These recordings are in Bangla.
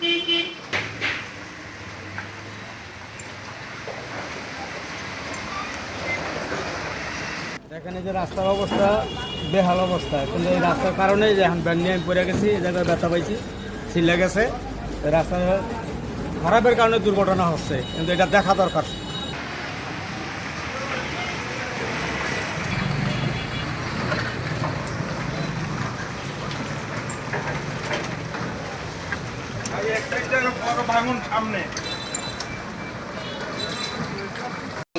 এখানে যে রাস্তার অবস্থা বেহাল অবস্থা, কিন্তু এই রাস্তার কারণে যে এখন ব্যান্ড নিয়ে আমি পড়ে গেছি, এই জায়গায় ব্যথা পাইছি, ছিলে গেছে। রাস্তা খারাপের কারণে দুর্ঘটনা হচ্ছে, কিন্তু এটা দেখা দরকার।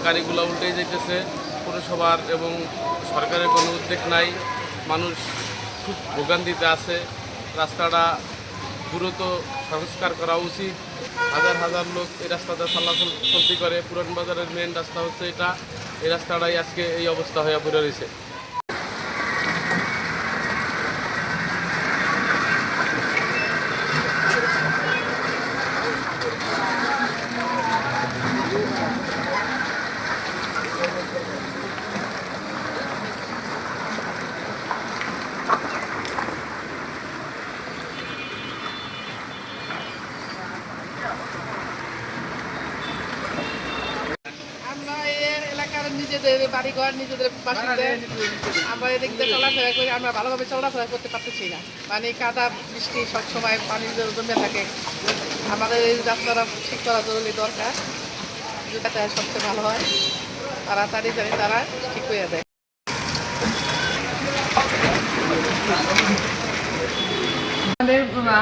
গাড়িগুলো উল্টে যেতেছে, পৌরসভার এবং সরকারের কোনো উদ্যোগ নাই। মানুষ খুব ভোগান্তিতে আছে। রাস্তাটা দ্রুত সংস্কার করা উচিত। হাজার হাজার লোক এই রাস্তাতে চলাচল করে। পুরান বাজারের মেন রাস্তা হচ্ছে এটা। এই রাস্তাটাই আজকে এই অবস্থা হয়ে পড়ে রয়েছে। আমরা এই এলাকার নিজেদের বাড়িঘর, নিজেদের বাসিন্দা, আমরা এদিক দিয়ে চলাফেরা করি, আমরা ভালোভাবে চলাফেরা করতে পারতেছি না। মানে কাদা বৃষ্টি সবসময় পানি জমে থাকে। আমাদের এই রাস্তাটা ঠিক করা জরুরি দরকার। যাতায়াত সবচেয়ে ভালো হয়, তাড়াতাড়ি জানি তারা ঠিক হয়ে দেয়।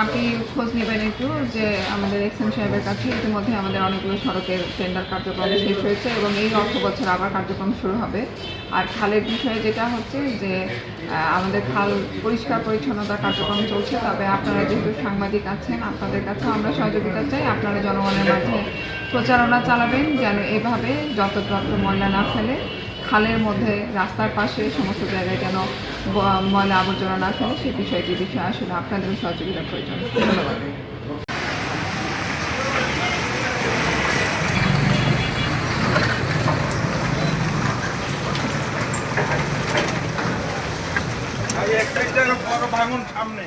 আপনি খোঁজ নেবেন একটু যে আমাদের এক্সএম সাহেবের কাছে ইতিমধ্যে আমাদের অনেকগুলো সড়কের টেন্ডার কার্যক্রম শেষ হয়েছে এবং এই অর্থ বছর আবার কার্যক্রম শুরু হবে। আর খালের বিষয়ে যেটা হচ্ছে যে আমাদের খাল পরিষ্কার পরিচ্ছন্নতা কার্যক্রম চলছে, তবে আপনারা যেহেতু সাংবাদিক আছেন, আপনাদের কাছেও আমরা সহযোগিতা চাই। আপনারা জনগণের মাঝে প্রচারণা চালাবেন যেন এভাবে যত্রতত্র ময়লা না ফেলে, খালের মধ্যে রাস্তার পাশে সমস্ত জায়গায় যেন ময়লা আবর্জনা না ফেলে, সেই বিষয়টির বিষয়ে আসলে আপনাদেরও সহযোগিতার প্রয়োজন। ধন্যবাদ। একটা বড় ভাঙন সামনে।